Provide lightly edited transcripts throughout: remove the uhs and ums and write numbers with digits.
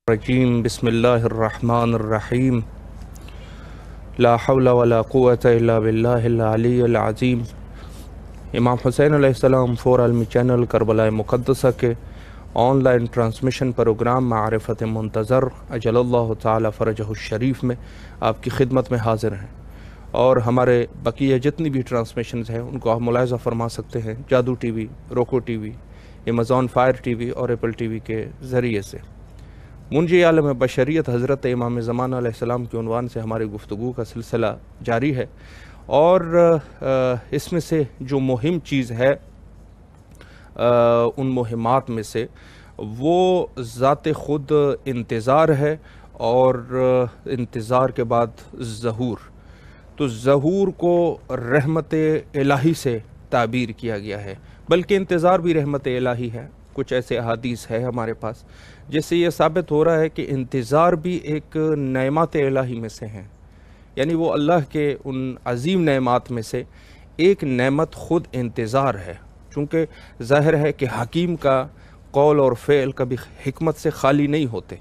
الرجیم بسم اللہ الرحمن الرحیم لا حول ولا قوة الا باللہ العلی العظیم۔ امام حسین علیہ السلام فور عالمی چینل کربلا مقدسہ کے آن لائن ٹرانسمیشن پروگرام معرفت منتظر اجل اللہ تعالی فرجہ الشریف میں آپ کی خدمت میں حاضر ہیں، اور ہمارے بقیہ جتنی بھی ٹرانسمیشنز ہیں ان کو آپ ملاحظہ فرما سکتے ہیں جادو ٹی وی، روکو T V, Amazon fire T V اور ایپل ٹی وی کے ذریعے سے۔ منجی عالم بشریت حضرت امام زمانہ علیہ السلام کے عنوان سے ہماری گفتگو کا سلسلہ جاری ہے، اور اس میں سے جو مہم چیز ہے ان مہمات میں سے وہ ذات خود انتظار ہے، اور انتظار کے بعد ظہور۔ تو ظہور کو رحمت الہی سے تعبیر کیا گیا ہے، بلکہ انتظار بھی رحمت الہی ہے۔ کچھ ایسے احادیث ہے ہمارے پاس جس سے یہ ثابت ہو رہا ہے کہ انتظار بھی ایک نعمات الہی میں سے ہیں، یعنی وہ اللہ کے ان عظیم نعمات میں سے ایک نعمت خود انتظار ہے، چونکہ ظاہر ہے کہ حکیم کا قول اور فعل کبھی حکمت سے خالی نہیں ہوتے۔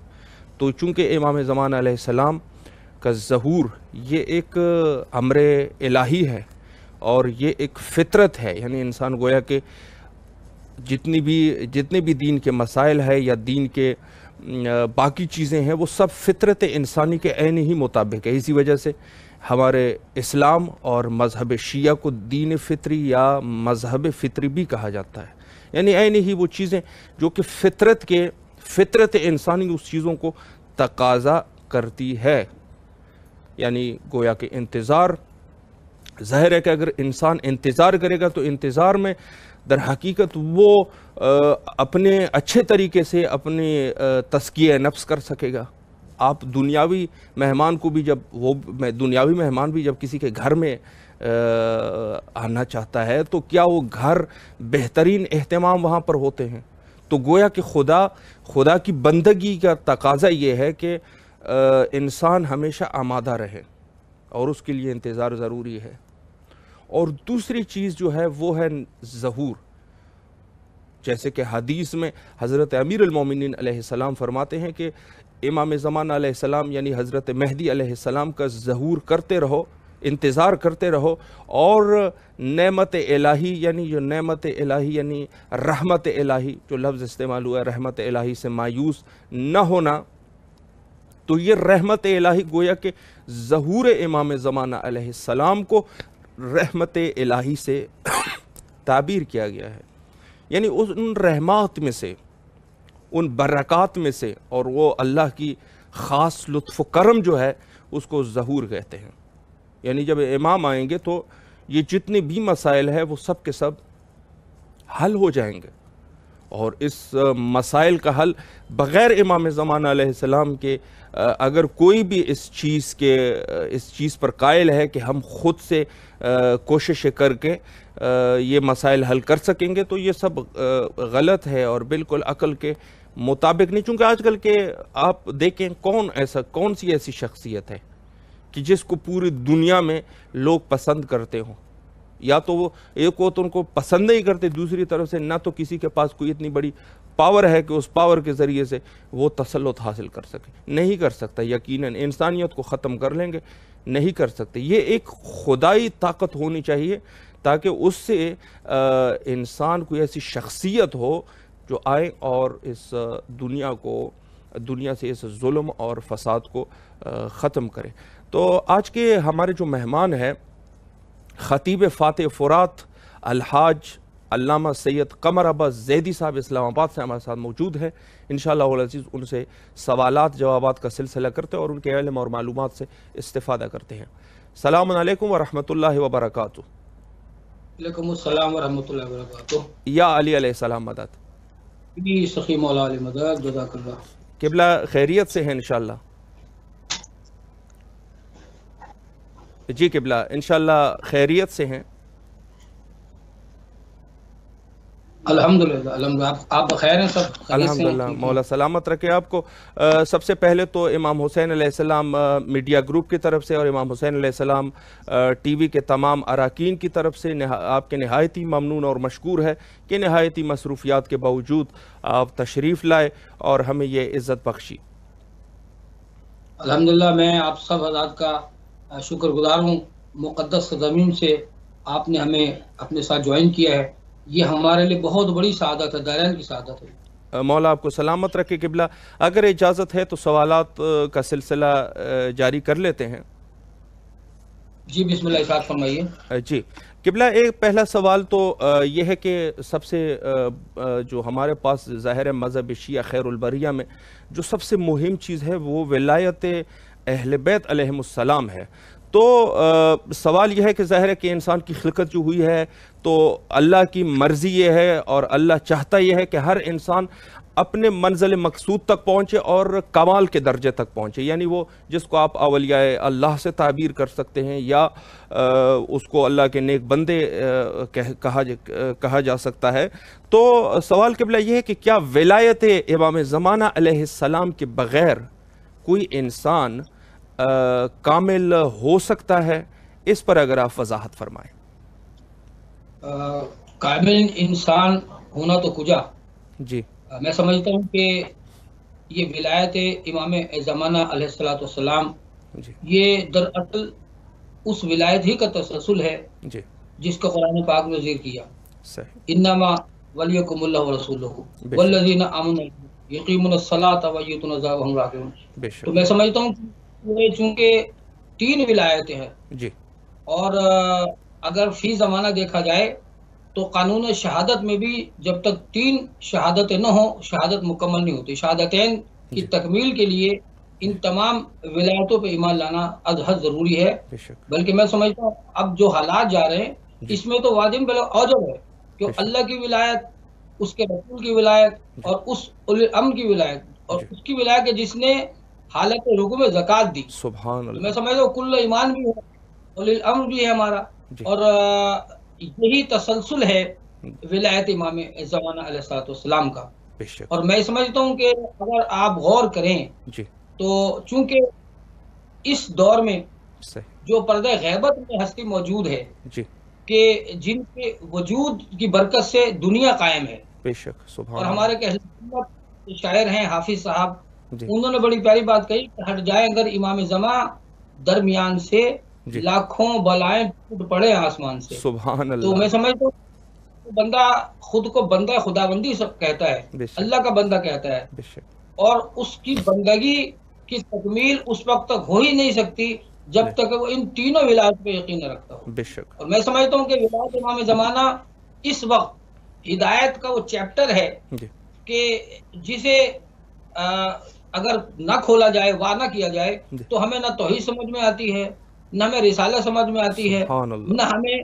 تو چونکہ امام زمانہ علیہ السلام کا ظہور یہ ایک امر الہی ہے، اور یہ ایک فطرت ہے، یعنی انسان گویا کہ جتنے بھی دین کے مسائل ہے یا دین کے باقی چیزیں ہیں وہ سب فطرت انسانی کے عین ہی مطابق ہے۔ اسی وجہ سے ہمارے اسلام اور مذہب شیعہ کو دین فطری یا مذہب فطری بھی کہا جاتا ہے، یعنی عین ہی وہ چیزیں جو کہ فطرت انسانی اس چیزوں کو تقاضا کرتی ہے، یعنی گویا کہ انتظار ظاہر ہے کہ اگر انسان انتظار کرے گا تو انتظار میں در حقیقت وہ اپنے اچھے طریقے سے اپنے تزکیہ نفس کر سکے گا۔ آپ دنیاوی مہمان بھی جب کسی کے گھر میں آنا چاہتا ہے تو کیا وہ گھر بہترین اہتمام وہاں پر ہوتے ہیں؟ تو گویا کہ خدا کی بندگی کا تقاضا یہ ہے کہ انسان ہمیشہ آمادہ رہے، اور اس کے لیے انتظار ضروری ہے۔ اور دوسری چیز جو ہے وہ ہے ظہور، جیسے کہ حدیث میں حضرت امیر المومنین علیہ السلام فرماتے ہیں کہ امام زمانہ علیہ السلام یعنی حضرت مہدی علیہ السلام کا ظہور کرتے رہو، انتظار کرتے رہو، اور نعمت الہی یعنی رحمت الہی، جو لفظ استعمال ہوا ہے رحمت الہی سے مایوس نہ ہونا، تو یہ رحمت الہی گویا کہ ظہور امام زمانہ علیہ السلام کو رحمت الہی سے تعبیر کیا گیا ہے، یعنی ان رحمات میں سے، ان برکات میں سے، اور وہ اللہ کی خاص لطف و کرم جو ہے اس کو ظہور کہتے ہیں۔ یعنی جب امام آئیں گے تو یہ جتنے بھی مسائل ہیں وہ سب کے سب حل ہو جائیں گے، اور اس مسائل کا حل بغیر امام زمانہ علیہ السلام کے اگر کوئی بھی اس چیز پر قائل ہے کہ ہم خود سے کوشش کر کے یہ مسائل حل کر سکیں گے، تو یہ سب غلط ہے اور بالکل عقل کے مطابق نہیں۔ چونکہ آج کل کے آپ دیکھیں کون سی ایسی شخصیت ہے کہ جس کو پوری دنیا میں لوگ پسند کرتے ہوں، یا تو وہ ایک تو ان کو پسند نہیں کرتے، دوسری طرف سے نہ تو کسی کے پاس کوئی اتنی بڑی پاور ہے کہ اس پاور کے ذریعے سے وہ تسلط حاصل کر سکے، نہیں کر سکتا، یقیناً انسانیت کو ختم کر لیں گے، نہیں کر سکتے۔ یہ ایک خدائی طاقت ہونی چاہیے تاکہ اس سے انسان کو ایسی شخصیت ہو جو آئے اور اس دنیا سے اس ظلم اور فساد کو ختم کرے۔ تو آج کے ہمارے جو مہمان ہیں خطیب فاتح فرات الحاج علامہ سید قمر عباس زیدی صاحب اسلام آباد سے ہمارے ساتھ موجود ہیں۔ انشاءاللہ العزیز ان سے سوالات جوابات کا سلسلہ کرتے ہیں اور ان کے علم اور معلومات سے استفادہ کرتے ہیں۔ السلام علیکم ورحمۃ اللہ وبرکاتہ۔ وعلیکم السلام ورحمۃ اللہ وبرکاتہ۔ یا علی علیہ السلام مدد۔ جی سخی مولا علی مدد، جزاک اللہ۔ قبلہ خیریت سے ہیں انشاءاللہ؟ جی قبلہ انشاءاللہ خیریت سے ہیں؟ الحمدللہ آپ بخیر ہیں سب؟ الحمدللہ، مولا سلامت رکھے آپ کو۔ سب سے پہلے تو امام حسین علیہ السلام میڈیا گروپ کی طرف سے اور امام حسین علیہ السلام ٹی وی کے تمام اراکین کی طرف سے آپ کے نہایتی ممنون اور مشکور ہے کہ نہایتی مصروفیات کے باوجود آپ تشریف لائے اور ہمیں یہ عزت بخشی۔ الحمدللہ میں آپ سب حضرات کا شکر گزار ہوں، مقدس زمین سے آپ نے ہمیں اپنے ساتھ جوائن کیا ہے، یہ ہمارے لیے بہت بڑی سعادت ہے، دارین کی سعادت ہے۔ مولا آپ کو سلامت رکھے قبلہ۔ اگر اجازت ہے تو سوالات کا سلسلہ جاری کر لیتے ہیں۔ جی بسم اللہ ارشاد فرمائیے۔ جی قبلہ، ایک پہلا سوال تو یہ ہے کہ سب سے جو ہمارے پاس ظاہر مذہب شیعہ خیر البریہ میں جو سب سے مہم چیز ہے وہ ولایت اہل بیت علیہم السلام ہے۔ تو سوال یہ ہے کہ ظاہر ہے کہ انسان کی خلقت جو ہوئی ہے تو اللہ کی مرضی یہ ہے اور اللہ چاہتا یہ ہے کہ ہر انسان اپنے منزل مقصود تک پہنچے اور کمال کے درجے تک پہنچے، یعنی وہ جس کو آپ اولیاء اللہ سے تعبیر کر سکتے ہیں یا اس کو اللہ کے نیک بندے کہا جا سکتا ہے۔ تو سوال قبلہ یہ ہے کہ کیا ولایت امام زمانہ علیہ السلام کے بغیر کوئی انسان کامل ہو سکتا ہے؟ اس پر اگر آپ وضاحت فرمائیں۔ کامل انسان ہونا تو کجا، جی میں سمجھتا ہوں کہ یہ ولایت امام زمانہ علیہ السلام جی یہ دراصل اس ولایت ہی کا تسلسل ہے جی جس کا قرآن پاک نے ذکر کیا، صحیح، انما ولیکم اللہ ورسولہ بے شک، والذین آمنوا یقیمون الصلاۃ ویؤتون الزکاۃ وہم راکعون۔ بے تو شک، میں سمجھتا ہوں کہ یہ چونکہ 3 ولایتیں ہیں جی اور اگر فی زمانہ دیکھا جائے تو قانون شہادت میں بھی جب تک 3 شہادتیں نہ ہوں شہادت مکمل نہیں ہوتی۔ شہادتین کی جی تکمیل کے لیے ان تمام ولایتوں پہ ایمان لانا از حد ضروری ہے، بے شک، بلکہ میں سمجھتا ہوں اب جو حالات جا رہے ہیں جی اس میں تو واجب بلا اوجب ہے کہ بے شک، اللہ کی ولایت، اس کے رسول کی ولایت جی اور اس اولی الامر کی ولایت اور جی اس کی ولایت کہ جس نے حالت رکوع میں زکوٰۃ دی۔ سبحان تو میں اللہ، سمجھتا ہوں کل ایمان بھی ہے، اولی الامر بھی ہے ہمارا، جی اور یہی تسلسل ہے ولایت امام زمانہ علیہ السلام کا۔ بے شک، اور میں سمجھتا ہوں کہ اگر آپ غور کریں جی تو چونکہ اس دور میں صحیح، جو پردہ غیبت میں ہستی موجود ہے جی کہ جن کے وجود کی برکت سے دنیا قائم ہے، بے شک، اور سبحان ہمارے اللہ، کہ اہل سنت شاعر ہیں حافظ صاحب، جی انہوں نے بڑی پیاری بات کہی کہ ہٹ جائے اگر امام زماں درمیان سے جی لاکھوں بلائیں ٹوٹ پڑے آسمان سے۔ سبحان تو میں اللہ، سمجھتا ہوں بندہ خود کو بندہ خداوندی سب کہتا ہے، بے شک، اللہ کا بندہ کہتا ہے، بے شک، اور اس کی بندگی کی تکمیل اس وقت تک ہو ہی نہیں سکتی جب تک کہ وہ ان تینوں ولایت پہ یقین نہ رکھتا ہو۔ بے شک، اور میں سمجھتا ہوں کہ ولایت امام زمانہ اس وقت ہدایت کا وہ چیپٹر ہے جی کہ جسے اگر نہ کھولا جائے، واہ نہ کیا جائے جی تو ہمیں نہ توحید سمجھ میں آتی ہے، نہ ہمیں رسالہ سمجھ میں آتی ہے، سبحان نہ اللہ، ہمیں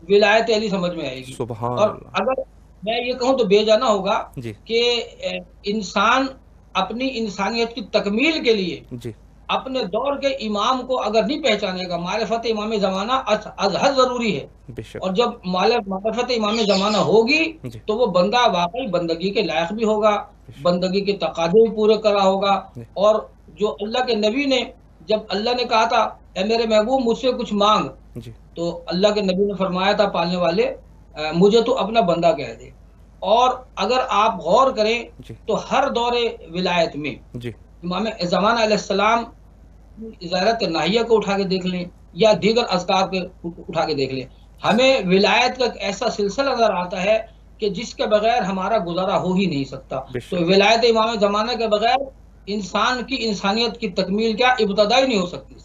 ولایت علی سمجھ میں آئے گی۔ سبحان اور اللہ، اگر میں یہ کہوں تو بے جانا ہوگا جی کہ انسان اپنی انسانیت کی تکمیل کے لیے جی اپنے دور کے امام کو اگر نہیں پہچانے گا، معرفت امام زمانہ از حد ضروری ہے، بے شک، اور جب معرفت امام زمانہ ہوگی جی تو وہ بندہ واقعی بندگی کے لائق بھی ہوگا، بے شک، بندگی کے تقاضے بھی پورے کرا ہوگا۔ جی اور جو اللہ کے نبی نے، جب اللہ نے کہا تھا اے میرے محبوب مجھ سے کچھ مانگ، جی تو اللہ کے نبی نے فرمایا تھا پالنے والے مجھے تو اپنا بندہ کہہ دے۔ اور اگر آپ غور کریں جی تو ہر دور ولایت میں جی امام زمانہ علیہ السلام زیارت ناہیہ کو اٹھا کے دیکھ لیں یا دیگر اذکار کے اٹھا کے دیکھ لیں، ہمیں ولایت کا ایک ایسا سلسلہ نظر آتا ہے کہ جس کے بغیر ہمارا گزارا ہو ہی نہیں سکتا۔ بے تو شک، ولایت امام زمانہ کے بغیر انسان کی انسانیت کی تکمیل کیا ابتدا ہی نہیں ہو سکتی۔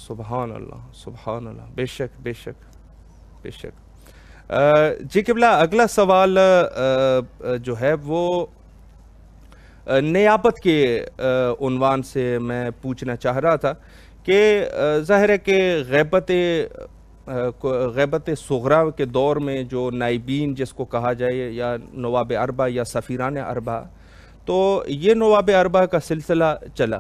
سبحان اللہ، سبحان اللہ، بے شک، بے شک، بے شک۔ جی قبلہ، اگلا سوال جو ہے وہ نیابت کے عنوان سے میں پوچھنا چاہ رہا تھا کہ ظاہر ہے کہ غیبت صغریٰ کے دور میں جو نائبین جس کو کہا جائے یا نواب اربع یا سفیران اربع، تو یہ نواب اربع کا سلسلہ چلا،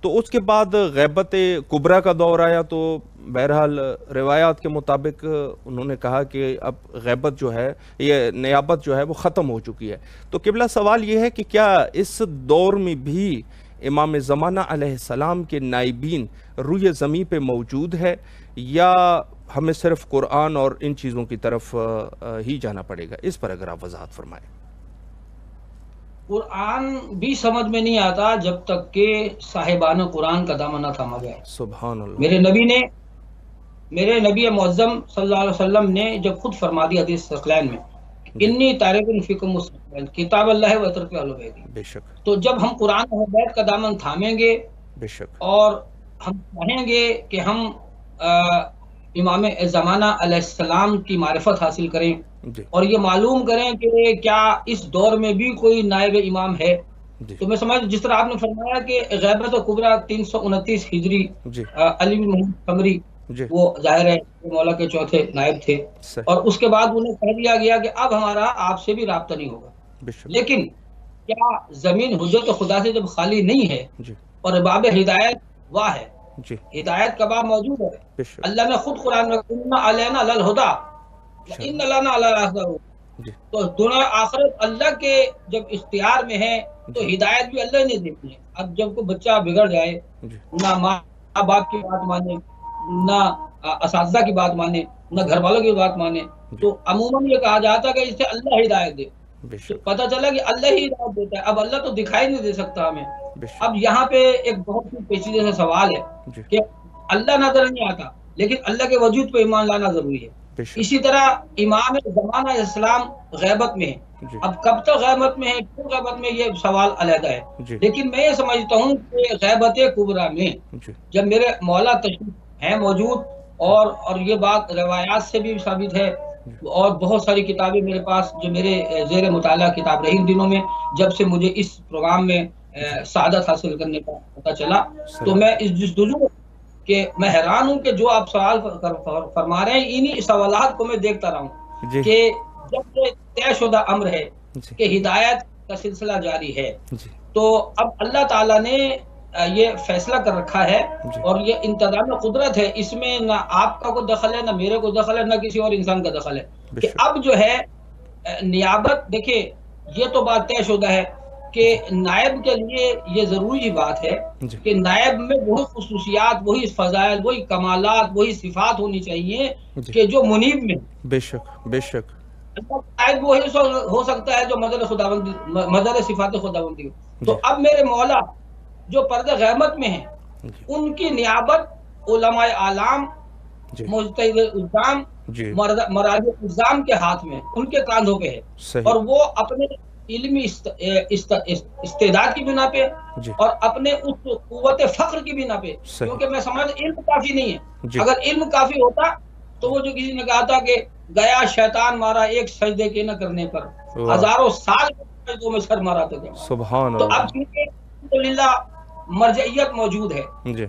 تو اس کے بعد غیبت کبریٰ کا دور آیا، تو بہرحال روایات کے مطابق انہوں نے کہا کہ اب غیبت جو ہے، یہ نیابت جو ہے وہ ختم ہو چکی ہے۔ تو قبلہ سوال یہ ہے کہ کیا اس دور میں بھی امام زمانہ علیہ السلام کے نائبین روئے زمین پہ موجود ہے، یا ہمیں صرف قرآن اور ان چیزوں کی طرف ہی جانا پڑے گا؟ اس پر اگر آپ وضاحت فرمائیں۔ قرآن بھی سمجھ میں نہیں آتا جب تک کہ صاحبان قرآن کا دامن نہ تھاما جائے۔ سبحان اللہ۔ میرے نبی معظم صلی اللہ علیہ وسلم نے جب خود فرما دیا حدیث ثقلین میں، انی تارک فیکم مستقبل کتاب اللہ و ترک اہل بیت، بے شک، تو جب ہم قرآن و بیت کا دامن تھامیں گے بے شک، اور ہم چاہیں گے کہ ہم امام زمانہ علیہ السلام کی معرفت حاصل کریں جی اور یہ معلوم کریں کہ کیا اس دور میں بھی کوئی نائب امام ہے، جی تو میں سمجھ جس طرح آپ نے فرمایا کہ غیبت کبریٰ 329 ہجری جی علی بن محمد قمری جی وہ ظاہر ہے مولا کے چوتھے نائب تھے، صحیح، اور اس کے بعد انہیں کہہ دیا گیا کہ اب ہمارا آپ سے بھی رابطہ نہیں ہوگا۔ بے شک، لیکن کیا زمین حجت خدا سے جب خالی نہیں ہے جی اور باب ہدایت واہ ہے، جی ہدایت کا باب موجود ہے، بے شک، اللہ نے خود قرآن میں ان علینا للہدا ان لنا للہدا، جی تو دنیا آخرت اللہ کے جب اختیار میں ہے تو جی ہدایت بھی اللہ نے دیتی ہے۔ اب جب کوئی بچہ بگڑ جائے، جی نہ ماں باپ کی بات مانے، نہ اساتذہ کی بات مانے، نہ گھر والوں کی بات مانے، جی تو عموماً یہ کہا جاتا ہے کہ اسے اللہ ہدایت دے، بے تو شک، پتہ چلا کہ اللہ ہی ہدایت دیتا ہے۔ اب اللہ تو دکھائی نہیں دے سکتا ہمیں۔ بے اب شک، یہاں پہ ایک بہت ہی پیچیدہ سا سوال ہے جی کہ اللہ نظر نہیں آتا لیکن اللہ کے وجود پہ ایمان لانا ضروری ہے۔ بے شک، اسی طرح امام زمانہ اسلام غیبت میں ہے، جی اب کب تک غیبت میں ہے، کیوں غیبت میں، یہ سوال علیحدہ ہے، جی لیکن میں یہ سمجھتا ہوں کہ غیبت کبریٰ میں جی جب میرے مولا تشریف ہیں موجود، اور یہ بات روایات سے بھی ثابت ہے، جی اور بہت ساری کتابیں میرے پاس جو میرے زیر مطالعہ کتاب رہی ان دنوں میں، جب سے مجھے اس پروگرام میں جی سعادت حاصل کرنے کا پتہ چلا، تو صحیح، میں اس جستجو کہ میں حیران ہوں کہ جو آپ سوال فرما رہے ہیں انہی سوالات کو میں دیکھتا رہا ہوں جی کہ جب یہ طے شدہ امر ہے جی کہ ہدایت کا سلسلہ جاری ہے، جی تو اب اللہ تعالیٰ نے یہ فیصلہ کر رکھا ہے جی اور یہ انتظام قدرت ہے، اس میں نہ آپ کا کوئی دخل ہے، نہ میرے کو دخل ہے، نہ کسی اور انسان کا دخل ہے، بے کہ شک، اب جو ہے نیابت، دیکھیں یہ تو بات طے شدہ ہے کہ جی نائب کے لیے یہ ضروری بات ہے جی کہ نائب میں وہی خصوصیات، وہی فضائل، وہی کمالات، وہی صفات ہونی چاہیے جی کہ جو منیب میں بے شک، بے شک، نائب وہی ہو سکتا ہے جو مظہر خداوندی، مظہر صفات خداوندی ہو۔ جی تو اب میرے مولا جو پردہ غیبت میں ہیں جی ان کی نیابت علماء اعلام، جی مجتہد الزام، جی مراجع الزام کے ہاتھ میں، ان کے کاندھوں پہ ہے، صحیح، اور وہ اپنے علمی استعداد کی بنا پہ جی اور اپنے اس قوت فخر کی بنا پہ، صحیح، کیونکہ میں سمجھ علم کافی نہیں ہے، جی اگر علم کافی ہوتا تو وہ جو کسی نے کہا تھا کہ گیا شیطان مارا ایک سجدے کے نہ کرنے پر، واہ، ہزاروں سال کے سجدوں میں سر مارا تھا۔ سبحان تو اب اللہ، چونکہ الحمدللہ مرجعیت موجود ہے، جی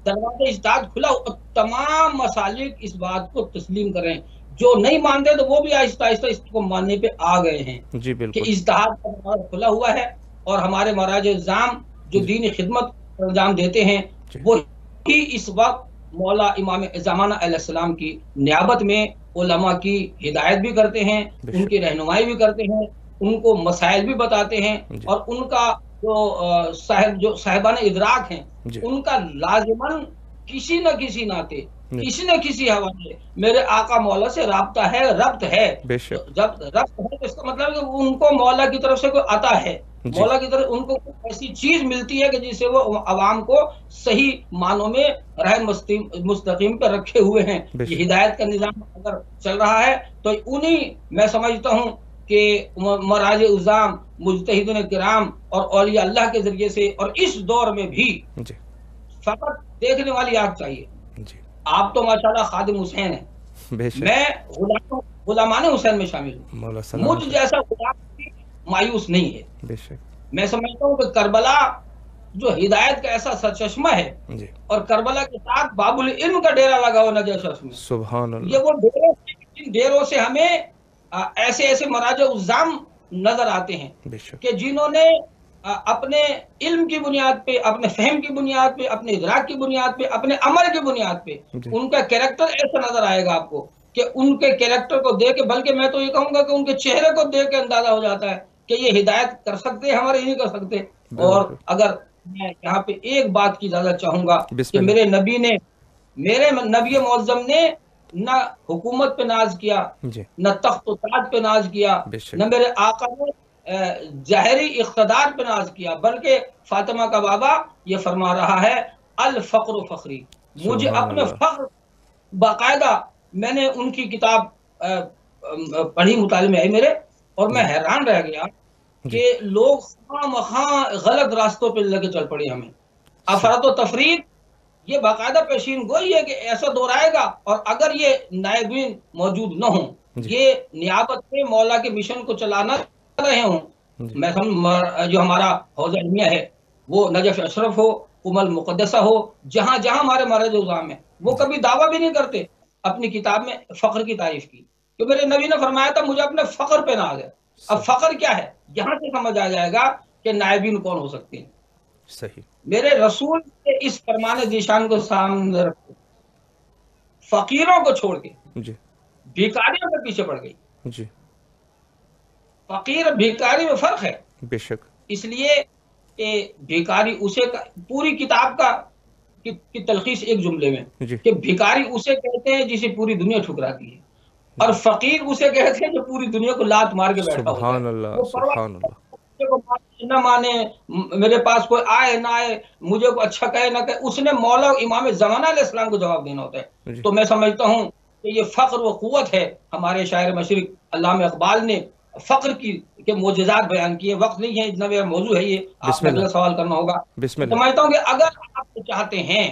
دروازہ اجتہاد کھلا، تمام مسالک اس بات کو تسلیم کریں، جو نہیں مانتے تو وہ بھی آہستہ آہستہ اس کو ماننے پہ آ گئے ہیں جی کہ بالکل، اجتہاد کا دروازہ کھلا ہوا ہے، اور ہمارے مراجع الزام جو جی دینی خدمت انجام دیتے ہیں جی وہی اس وقت مولا امام زمانہ علیہ السلام کی نیابت میں علماء کی ہدایت بھی کرتے ہیں، بے ان شک، کی رہنمائی بھی کرتے ہیں، ان کو مسائل بھی بتاتے ہیں، جی اور ان کا جو صاحبان ادراک ہیں جی ان کا لازماً کسی نہ کسی ناطے، جی کسی نہ کسی حوالے میرے آقا مولا سے رابطہ ہے، ربط ہے۔ بے تو شک، جب ربط ہے تو اس کا مطلب ہے کہ ان کو مولا کی طرف سے کوئی عطا ہے، جی مولا کی طرف ان کو کوئی ایسی چیز ملتی ہے کہ جس سے وہ عوام کو صحیح معنوں میں راہ مستقیم پہ رکھے ہوئے ہیں۔ بے یہ شک، ہدایت کا نظام اگر چل رہا ہے تو انہی میں سمجھتا ہوں کہ مراجع الزام، مجتہدین کرام اور اولیاء اللہ کے ذریعے سے، اور اس دور میں بھی جی فقط دیکھنے والی آنکھ چاہیے۔ جی آپ تو ماشاءاللہ خادم حسین ہیں، بے شک، میں غلامان حسین میں شامل ہوں، مولا سلامت مجھ ہے، جیسا غلام بھی مایوس نہیں ہے۔ بے شک، میں سمجھتا ہوں کہ کربلا جو ہدایت کا ایسا سرچشمہ ہے، جی اور کربلا کے ساتھ باب العلم کا ڈیرا لگا ہوا نجف شخص میں، سبحان یہ اللہ، وہ ڈیرے جن ڈیروں سے ہمیں ایسے ایسے مراجع الزام نظر آتے ہیں بے شک، کہ جنہوں نے اپنے علم کی بنیاد پہ، اپنے فہم کی بنیاد پہ، اپنے ادراک کی بنیاد پہ، اپنے عمل کی بنیاد پہ، جی ان کا کیریکٹر ایسا نظر آئے گا آپ کو کہ ان کے کیریکٹر کو دیکھ کے، بلکہ میں تو یہ کہوں گا کہ ان کے چہرے کو دیکھ کے اندازہ ہو جاتا ہے کہ یہ ہدایت کر سکتے ہیں، ہمارے نہیں کر سکتے۔ اور بالکل، اگر میں یہاں پہ ایک بات کی اجازت چاہوں گا بسم کہ اللہ، میرے نبی معظم نے نہ حکومت پہ ناز کیا، جی نہ تخت و تاج پہ ناز کیا، بے نہ شک، میرے آقا نے ظاہری اقتدار پہ ناز کیا، بلکہ فاطمہ کا بابا یہ فرما رہا ہے الفقر فخری، مجھے سبحان اپنے اللہ. فخر، باقاعدہ میں نے ان کی کتاب پڑھی، مطالعے میں آئی میرے، اور میں جی حیران رہ گیا جی کہ لوگ خواہ مخواہ غلط راستوں پہ لگے چل پڑے. ہمیں صحیح. افراط و تفریط یہ باقاعدہ پیشین گوئی ہے کہ ایسا دور آئے گا، اور اگر یہ نائبین موجود نہ ہوں، جی یہ نیابت سے مولا کے مشن کو چلانا رہے ہوں، جی میں جو ہمارا حوضہ علمیہ ہے وہ نجف اشرف ہو، ام المقدسہ ہو، جہاں جہاں ہمارے مرد الزام ہیں، وہ جی کبھی دعویٰ بھی نہیں کرتے اپنی کتاب میں فخر کی تعریف کی، کہ میرے نبی نے فرمایا تھا مجھے اپنے فخر پہ ناز ہے. اب صحیح فخر کیا ہے، یہاں سے سمجھ آ جائے گا کہ نائبین کون ہو سکتے ہیں. صحیح. میرے رسول کے اس فرمان ذیشان کو سامنے رکھو، فقیروں کو چھوڑ کے جی بھیکاریوں کے پیچھے پڑ گئی. جی فقیر بھیکاری میں فرق ہے، بے شک. اس لیے کہ بھیکاری اسے پوری کتاب کی تلخیص ایک جملے میں، جی کہ بھیکاری اسے کہتے ہیں جسے پوری دنیا ٹھکراتی ہے، اور جی فقیر اسے کہتے ہیں جو پوری دنیا کو لات مار کے بیٹھا ہوتا ہے. سبحان اللہ وہ سبحان اللہ. نہ مانے، میرے پاس کوئی آئے نہ آئے، مجھے کوئی اچھا کہے نہ کہے، اس نے مولا امام زمانہ علیہ السلام کو جواب دینا ہوتا ہے. جی تو میں سمجھتا ہوں کہ یہ فخر و قوت ہے. ہمارے شاعر مشرق علامہ اقبال نے فخر کے معجزات بیان کیے. وقت نہیں ہے، اتنا میرا موضوع ہے یہ، آپ بسم نے اللہ اگلا سوال کرنا ہوگا. بسم میں اللہ. سمجھتا ہوں کہ اگر آپ چاہتے ہیں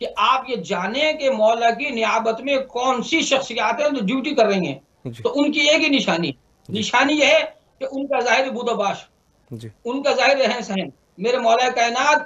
کہ آپ یہ جانیں کہ مولا کی نیابت میں کون سی شخصیات ہیں جو ڈیوٹی کر رہی ہیں، جی تو ان کی ایک ہی نشانی جی یہ ہے کہ ان کا ظاہر بود و باش، جی ان کا ظاہر رہن سہن. میرے مولا کائنات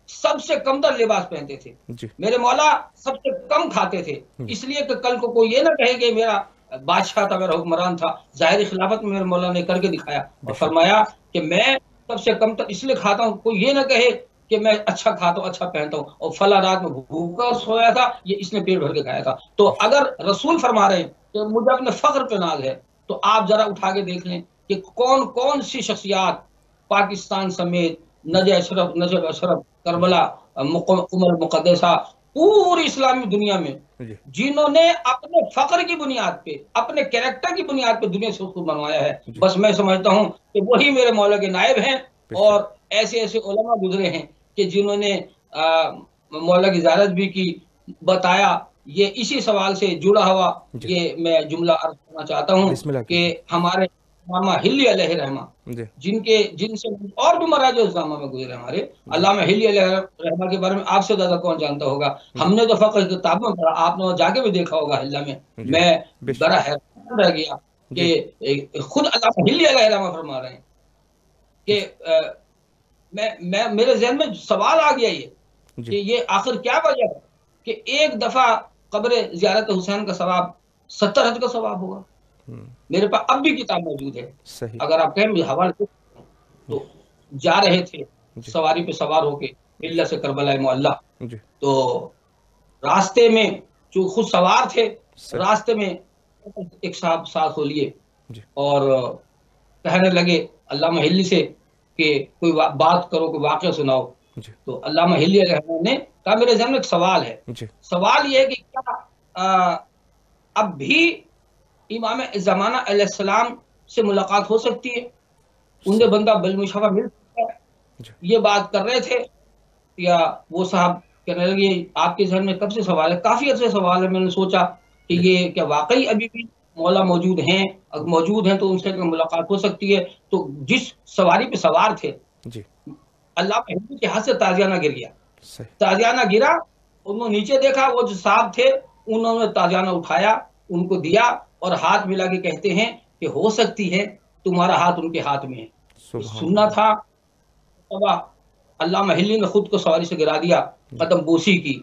سب سے کم تر لباس پہنتے تھے، جی میرے مولا سب سے کم کھاتے تھے، جی اس لیے کہ کل کو کوئی یہ نہ کہے کہ میرا بادشاہ تھا، میرا حکمران تھا. ظاہری خلافت میں میرے مولا نے کر کے دکھایا بے اور شک. فرمایا کہ میں سب سے کم تر اس لیے کھاتا ہوں، کوئی یہ نہ کہے کہ میں اچھا کھاتا ہوں، اچھا پہنتا ہوں، اور فلاں رات میں بھوکا سویا تھا، یہ اس نے پیٹ بھر کے کھایا تھا. تو بے شک. اگر رسول فرما رہے ہیں کہ مجھے اپنے فخر پہ ناز ہے، تو آپ ذرا اٹھا کے دیکھ لیں کہ کون کون سی شخصیات پاکستان سمیت، نجف اشرف، جی کربلا، ام المقدسہ، پوری اسلامی دنیا میں جی جنہوں نے اپنے فخر کی بنیاد پہ، اپنے کیریکٹر کی بنیاد پہ دنیا سے اس کو بنوایا ہے. جی بس میں سمجھتا ہوں کہ وہی میرے مولا کے نائب ہیں. بے اور شک. ایسے ایسے علماء گزرے ہیں کہ جنہوں نے مولا کی زیارت بھی کی، بتایا. یہ اسی سوال سے جڑا ہوا جی یہ میں جملہ عرض کرنا چاہتا ہوں بسم اللہ کہ کیجیے. ہمارے علامہ ہلی علیہ رحمہ، جی جن سے اور بھی مراج الزامہ میں گزرے ہمارے، جی علامہ ہلی علیہ رحمہ کے بارے میں آپ سے زیادہ کون جانتا ہوگا. جی ہم نے تو فقر کتابوں میں پڑھا، آپ نے جا کے بھی دیکھا ہوگا حلہ میں. جی میں بے بڑا شک. حیران رہ گیا جی کہ خود علامہ ہلی علیہ رحمہ فرما رہے ہیں کہ میرے ذہن میں سوال آ گیا یہ جی کہ یہ آخر کیا وجہ ہے کہ ایک دفعہ قبر زیارت حسین کا ثواب 70 حج کا ثواب ہوگا. میرے پاس اب بھی کتاب موجود ہے، صحیح. اگر آپ کہیں مجھے حوالے تو جا رہے تھے جی سواری پہ سوار ہو کے جی اللہ سے کربلا معلّہ، جی تو راستے میں جو خود سوار تھے، صحیح. راستے میں ایک صاحب ساتھ ہو لیے جی اور کہنے لگے علامہ ہلی سے کہ کوئی بات کرو، کوئی واقعہ سناؤ. جی تو علامہ ہلی علیہ الرحمہ نے کہا میرے ذہن میں ایک سوال ہے. جی سوال یہ ہے کہ کیا اب بھی امام زمانہ علیہ السلام سے ملاقات ہو سکتی ہے، انہیں صحیح. بندہ بالمشافہ مل سکتا ہے؟ جی یہ بات کر رہے تھے یا وہ صاحب کہنے لگے آپ کے ذہن میں کب سے سوال ہے؟ کافی عرصے سوال ہے. میں نے سوچا کہ جی یہ کیا واقعی ابھی بھی مولا موجود ہیں؟ اگر موجود ہیں تو ان سے ملاقات ہو سکتی ہے. تو جس سواری پہ سوار تھے، جی اللہ کے ہاتھ سے تازیانہ گر گیا. صحیح. تازیانہ گرا، انہوں نے نیچے دیکھا، وہ جو صاحب تھے انہوں نے تازیانہ اٹھایا، ان کو دیا اور ہاتھ ملا کے کہتے ہیں کہ ہو سکتی ہے تمہارا ہاتھ ان کے ہاتھ میں ہے. تو سبحان سننا اللہ. تھا. علامہ ہلی نے خود کو سواری سے گرا دیا، جی قدم بوسی کی.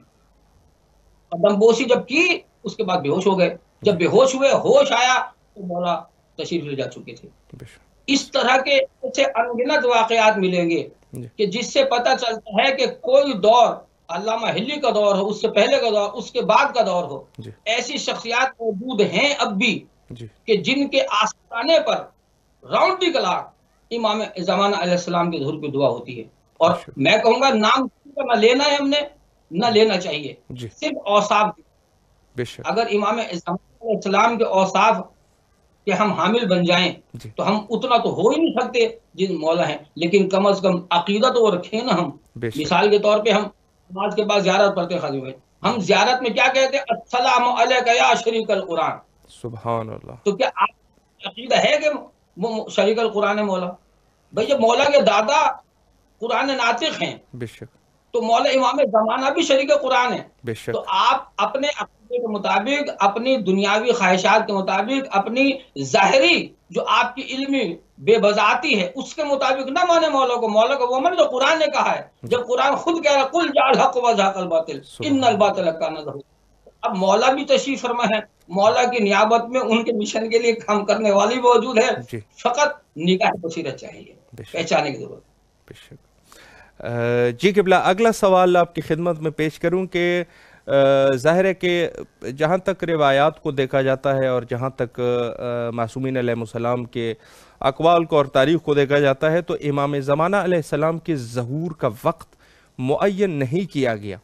قدم بوسی جب کی اس کے بعد بے ہوش ہو گئے. جب جی بے ہوش ہوئے، ہوش آیا تو مولا تشریف لے جا چکے تھے. بے شک. اس طرح کے ایسے انگنت واقعات ملیں گے جی کہ جس سے پتہ چلتا ہے کہ کوئی دور، علامہ ہلی کا دور ہو، اس سے پہلے کا دور، اس کے بعد کا دور ہو، جی ایسی شخصیات موجود ہیں اب بھی جی کہ جن کے آستانے پر راؤنڈ دی کلاک امام زمانہ علیہ السلام کے ظہور پہ دعا ہوتی ہے. بے اور شک. میں کہوں گا نام نہ لینا ہے ہم نے، نہ لینا چاہیے، جی صرف اوصاف. بے شک. اگر امام زمانہ علیہ السلام کے اوصاف کہ ہم حامل بن جائیں تو ہم اتنا تو ہو ہی نہیں سکتے جن مولا ہیں، لیکن کم از کم عقیدہ تو وہ رکھیں نا ہم. مثال کے طور پہ ہم نماز کے بعد زیارت پڑھتے خالی ہوئے، ہم زیارت میں کیا کہتے ہیں؟ السلام علیک یا شریک القرآن. سبحان اللہ. تو کیا آپ عقیدہ ہے کہ وہ شریک القرآن مولا؟ بھئی یہ مولا کے دادا قرآن ناطق ہیں، بے شک. تو مولا امام زمانہ بھی شریک قرآن ہے. بے شک. تو آپ اپنے عقیدے کے مطابق، اپنی دنیاوی خواہشات کے مطابق، اپنی ظاہری جو آپ کی علمی بے بذاتی ہے اس کے مطابق نہ مانے مولا کو. مولا کو وہ مانے جو قرآن نے کہا ہے. جب قرآن خود کہہ رہا قل جاء الحق وزهق الباطل ان الباطل کان زهوقا. اب مولا بھی تشریف فرما ہے، مولا کی نیابت میں ان کے مشن کے لیے کام کرنے والی موجود ہے. فقط نگاہ بصیرت چاہیے، پہچانے کی ضرورت. بے شک. جی قبلہ، اگلا سوال آپ کی خدمت میں پیش کروں کہ ظاہر ہے کہ جہاں تک روایات کو دیکھا جاتا ہے اور جہاں تک معصومین علیہ السلام کے اقوال کو اور تاریخ کو دیکھا جاتا ہے تو امام زمانہ علیہ السلام کے ظہور کا وقت معین نہیں کیا گیا.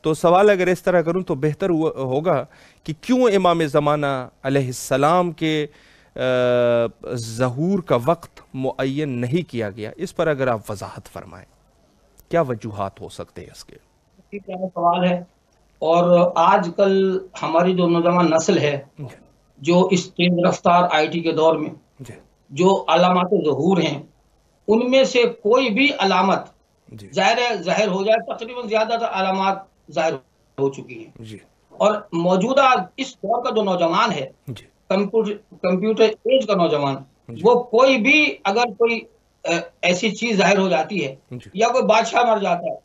تو سوال اگر اس طرح کروں تو بہتر ہوگا کہ کیوں امام زمانہ علیہ السلام کے ظہور کا وقت معین نہیں کیا گیا، اس پر اگر آپ وضاحت فرمائیں، کیا وجوہات ہو سکتے ہیں اس کے؟ کیا سوال ہے. اور آج کل ہماری جو نوجوان نسل ہے جو اس تیز رفتار آئی ٹی کے دور میں جو علامات ظہور ہیں ان میں سے کوئی بھی علامت ظاہر ہو جائے، تقریباً زیادہ تر علامات ظاہر ہو چکی ہیں. اور موجودہ اس دور کا جو نوجوان ہے، کمپیوٹر ایج کا نوجوان، وہ کوئی بھی اگر کوئی ایسی چیز ظاہر ہو جاتی ہے یا کوئی بادشاہ مر جاتا ہے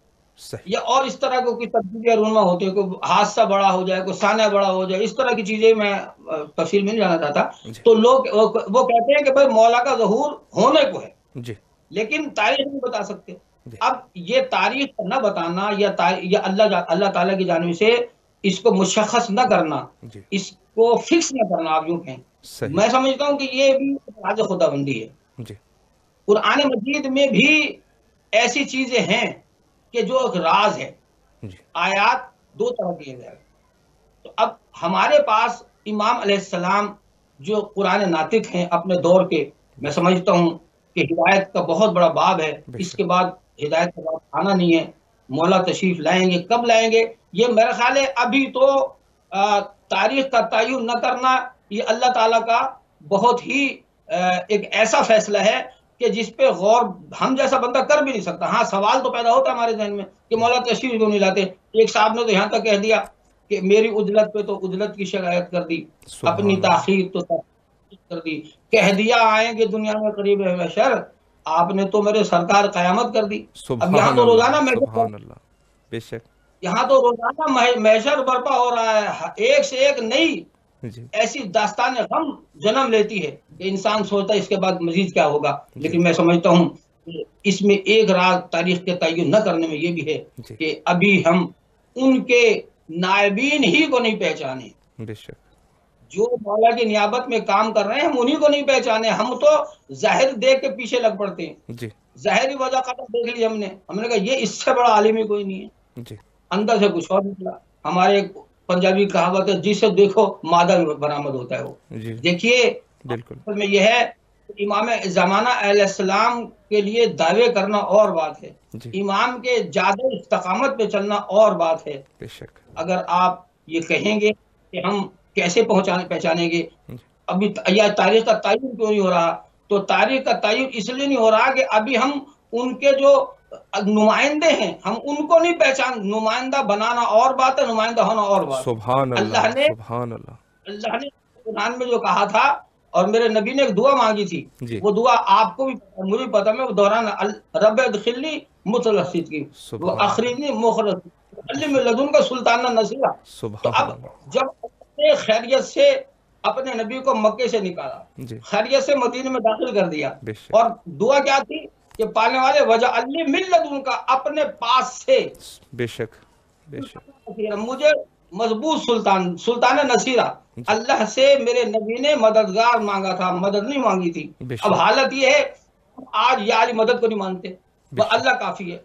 یا اور اس طرح کوئی تبدیلیاں رونما ہوتی ہے، کوئی حادثہ بڑا ہو جائے، کوئی سانحہ بڑا ہو جائے، اس طرح کی چیزیں میں تفصیل میں نہیں جانا چاہتا، تو لوگ وہ کہتے ہیں کہ بھائی مولا کا ظہور ہونے کو ہے، لیکن تاریخ نہیں بتا سکتے. اب یہ تاریخ نہ بتانا یا اللہ تعالیٰ کی جانب سے اس کو مشخص نہ کرنا، اس کو فکس نہ کرنا، آپ یوں کہیں، میں سمجھتا ہوں کہ یہ بھی راز خدا بندی ہے. قرآن مجید میں بھی ایسی چیزیں ہیں کہ جو ایک راز ہے. آیات دو طرح کی ہیں. تو اب ہمارے پاس امام علیہ السلام جو قرآن ناطق ہیں اپنے دور کے، میں سمجھتا ہوں کہ ہدایت کا بہت بڑا باب ہے. اس کے بعد ہدایت کا باب آنا نہیں ہے. مولا تشریف لائیں گے، کب لائیں گے یہ میرا خیال ہے ابھی تو تاریخ کا تعین نہ کرنا یہ اللہ تعالیٰ کا بہت ہی ایک ایسا فیصلہ ہے کہ جس پہ غور ہم جیسا بندہ کر بھی نہیں سکتا. ہاں سوال تو پیدا ہوتا ہے ہمارے ذہن میں کہ مولا تشریف کیوں نہیں لاتے. ایک صاحب نے تو یہاں تک کہہ دیا کہ میری عجلت پہ تو عجلت کی شکایت کر دی، اپنی تاخیر تو کر دی، کہہ دیا آئیں گے دنیا میں قریب ہے محشر، آپ نے تو میرے سرکار قیامت کر دی. اب یہاں تو روزانہ محشر برپا ہو رہا ہے، ایک سے ایک نئی ایسی داستان غم جنم لیتی ہے کہ انسان سوچتا ہے اس کے بعد مزید کیا ہوگا. لیکن میں سمجھتا ہوں کہ اس میں ایک راز تاریخ کے تعین نہ کرنے میں یہ بھی ہے کہ ابھی ہم ان کے نائبین ہی کو نہیں پہچانے. جو مولا کی نیابت میں کام کر رہے ہیں ہم انہی کو نہیں پہچانے. ہم تو ظاہر دیکھ کے پیچھے لگ پڑتے ہیں، ظاہری وجہ قدر دیکھ لی ہم نے کہا یہ اس سے بڑا عالم ہی کوئی نہیں ہے، اندر سے کچھ اور نکلا. ہمارے پنجابی کہاوت ہے جسے دیکھو مادہ برآمد ہوتا ہے. وہ دیکھیے میں یہ ہے امام زمانہ علیہ السلام کے لیے دعوے کرنا اور بات ہے، امام کے جادہ استقامت پہ چلنا اور بات ہے. اگر آپ یہ کہیں گے کہ ہم کیسے پہچانیں گے، ابھی یا تاریخ کا تعین کیوں نہیں ہو رہا، تو تاریخ کا تعین اس لیے نہیں ہو رہا کہ ابھی ہم ان کے جو نمائندے ہیں ہم ان کو نہیں پہچان. نمائندہ بنانا اور بات ہے، نمائندہ ہونا اور بات. سبحان اللہ. اللہ نے قرآن میں جو کہا تھا اور میرے نبی نے ایک دعا مانگی تھی، وہ دعا آپ کو بھی مجھے پتا میں دوران رب ادخلنی مدخل صدق واخرجنی مخرج صدق علم لدن کا سلطان نصیرہ. تو اب جب خیریت سے اپنے نبی کو مکے سے نکالا، خیریت سے مدینے میں داخل کر دیا، اور دعا کیا تھی کہ پانے والے وجعلنی من لدن کا اپنے پاس سے بے شک مجھے مضبوط سلطان نصیرہ. اللہ سے میرے نبی نے مددگار مانگا تھا، مدد نہیں مانگی تھی. اب حالت یہ ہے آج یہ آج مدد کو نہیں مانتے. اللہ کافی ہے،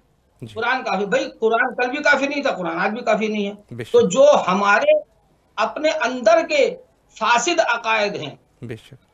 قرآن کافی. بھائی قرآن کل بھی کافی نہیں تھا، قرآن آج بھی کافی نہیں ہے. تو جو ہمارے اپنے اندر کے فاسد عقائد ہیں بے شک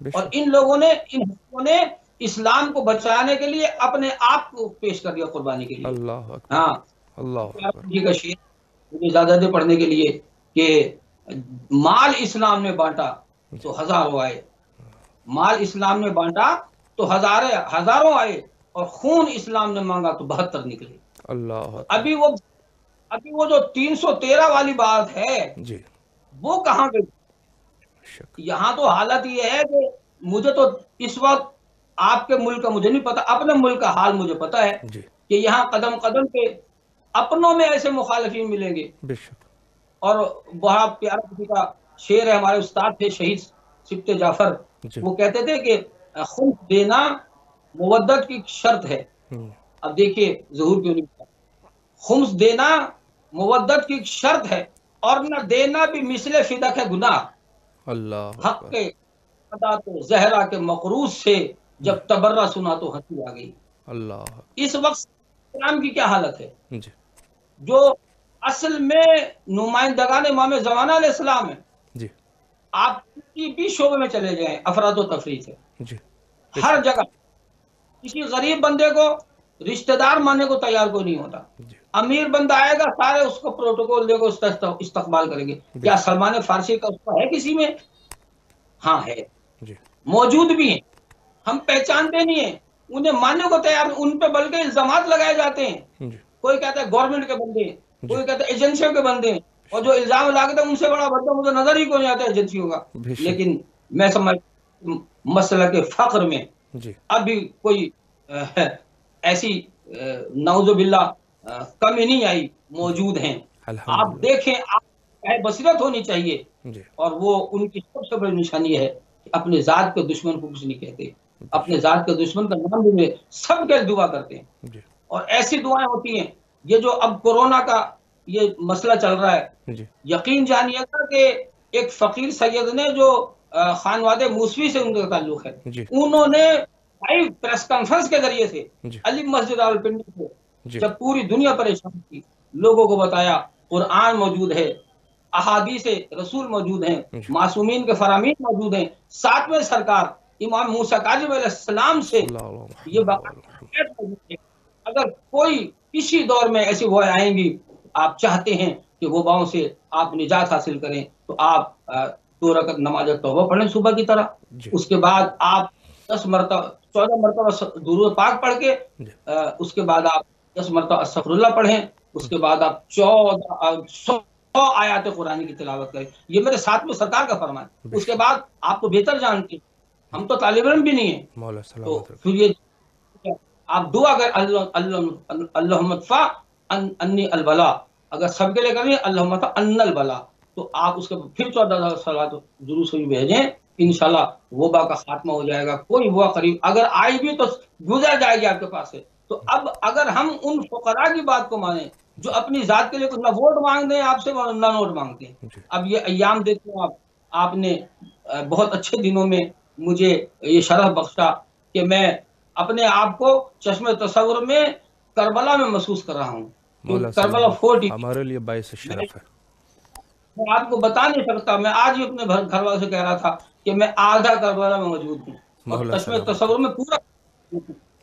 اور ان لوگوں نے اسلام کو بچانے کے لیے اپنے آپ کو پیش کر دیا قربانی کے لیے. اللہ اکبر، ہاں اللہ اکبر. جی کا شعر مجھے اجازت دے پڑھنے کے لیے کہ مال اسلام نے بانٹا تو ہزاروں آئے، مال اسلام نے بانٹا تو ہزاروں آئے، اور خون اسلام نے مانگا تو 72 نکلے. اللہ تو اکبر. ابھی وہ جو 313 والی بات ہے جی وہ کہاں گئی؟ شک. یہاں تو حالت یہ ہے کہ مجھے تو اس وقت آپ کے ملک کا مجھے نہیں پتا، اپنے ملک کا حال مجھے پتا ہے جی کہ یہاں قدم قدم پہ اپنوں میں ایسے مخالفین ملیں گے. بے شک. اور بہت پیارا کسی کا شعر ہے، ہمارے استاد تھے شہید سبط جعفر، جی. وہ کہتے تھے کہ خمس دینا مودت کی شرط ہے. اب دیکھیے ظہور کیوں نہیں ہوتا. خمس دینا مودت کی شرط ہے، اور نہ دینا بھی مثل فدق ہے گناہ. اللہ حق اکبر. کے ادا تو زہرا کے مقروض سے جی جب تبرہ سنا تو ہنسی آ گئی. اللہ. اس وقت اسلام کی کیا حالت ہے؟ جی جو اصل میں نمائندگان امام زمانہ علیہ السلام ہیں، جی آپ کسی بھی شعبے میں چلے جائیں افراد و تفریح ہے جی بے ہر شک. جگہ. کسی غریب بندے کو رشتہ دار ماننے کو تیار کوئی نہیں ہوتا. جی امیر بندہ آئے گا سارے اس کو پروٹوکول دے گا، اس کا استقبال کریں گے. بے کیا شک. سلمان فارسی کا اس کا ہے کسی میں؟ ہاں ہے، جی موجود بھی ہیں، ہم پہچانتے نہیں ہیں، انہیں ماننے کو تیار، ان پہ بلکہ الزامات لگائے جاتے ہیں. جی کوئی کہتا ہے گورنمنٹ کے بندے ہیں، جی کوئی کہتا ہے ایجنسیوں کے بندے ہیں، اور جو الزام لاتے ہیں ان سے بڑا بڑا مجھے نظر ہی کوئی نہیں آتا ایجنسیوں کا. بے شک. لیکن میں سمجھ مسئلہ کے فقر میں جی ابھی کوئی ایسی نعوذ باللہ کمی نہیں آئی، جی موجود ہیں. آپ الحمدللہ. دیکھیں، آپ بصیرت ہونی چاہیے. جی اور وہ ان کی سب سے بڑی نشانی ہے کہ اپنے ذات کے دشمن کو کچھ نہیں کہتے، بے اپنے شک. ذات کے دشمن کا نام بھی لے، سب کے دعا کرتے ہیں. جی اور ایسی دعائیں ہوتی ہیں. یہ جو اب کورونا کا یہ مسئلہ چل رہا ہے، جی یقین جانیے گا کہ ایک فقیر سید نے جو خانواد موسوی سے ان کا تعلق ہے، جی انہوں نے لائیو پریس کانفرنس کے ذریعے سے جی علی مسجد راولپنڈی سے، جی جب پوری دنیا پریشان تھی، لوگوں کو بتایا قرآن موجود ہے، احادیث رسول موجود ہیں، جی معصومین کے فرامین موجود ہیں. ساتویں سرکار امام موسیٰ کاظم علیہ السلام سے صلی اللہ علیہ یہ محمد بات وعلیہ موجود ہے. اگر کوئی کسی دور میں ایسی وبائیں آئیں گی، آپ چاہتے ہیں کہ وباؤں سے آپ نجات حاصل کریں، تو آپ 2 رکعت نماز توبہ پڑھیں صبح کی طرح. جی اس کے بعد آپ 10 مرتبہ 14 مرتبہ درود پاک پڑھ کے جی اس کے بعد آپ 10 مرتبہ استغفر اللہ پڑھیں. اس کے بعد آپ 100 آیات قرآن کی تلاوت کریں. یہ میرے ساتھ میں سرکار کا فرمان ہے. بے اس کے شک. بعد آپ تو بہتر جانتے ہیں، ہم تو طالب علم بھی نہیں ہیں، مولا تو سلامت رکھے. پھر یہ آپ دعا کر اللہم ادفع انی البلا، اگر سب کے لیے کریں اللہم ادفع عنا البلا، تو آپ اس کے پھر 14 صلوات درود شریف بھیجیں، انشاءاللہ وبا کا خاتمہ ہو جائے گا. کوئی وبا قریب اگر آئی بھی تو گزر جائے گی آپ کے پاس سے. تو اب اگر ہم ان فقراء کی بات کو مانیں جو اپنی ذات کے لیے نہ ووٹ مانگتے ہیں آپ سے نہ نوٹ مانگتے ہیں. جی اب یہ ایام دیکھتے ہیں آپ نے بہت اچھے دنوں میں مجھے یہ شرف بخشا کہ میں اپنے آپ کو چشم تصور میں کربلا میں محسوس کر رہا ہوں. مولا کربلا سلامت، 40 ہمارے لیے باعث شرف ہے. میں آپ کو بتا نہیں سکتا. میں آج بھی اپنے گھر والوں سے کہہ رہا تھا کہ میں آدھا کربلا میں موجود ہوں، اور مولا چشم سلامت تصور رکھے. میں پورا.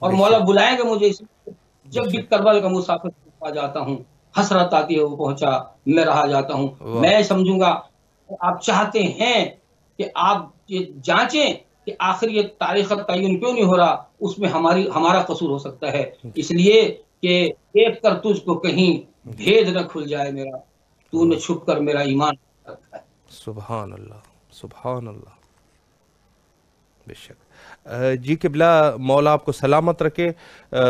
اور بے مولا شک بلائیں گے مجھے اس بے جب بھی شک. کربلا کا مسافر آ جاتا ہوں، حسرت آتی ہے وہ پہنچا میں رہا جاتا ہوں. واہ. میں سمجھوں گا آپ چاہتے ہیں کہ آپ یہ جانچیں کہ آخر یہ تاریخ تعین کیوں نہیں ہو رہا، اس میں ہمارا قصور ہو سکتا ہے. جی اس لیے کہ دیکھ کر تجھ کو کہیں جی بھید نہ کھل جائے میرا، تو نے واہ. چھپ کر میرا ایمان رکھا ہے. سبحان اللہ سبحان اللہ. بے شک. جی قبلہ، مولا آپ کو سلامت رکھے،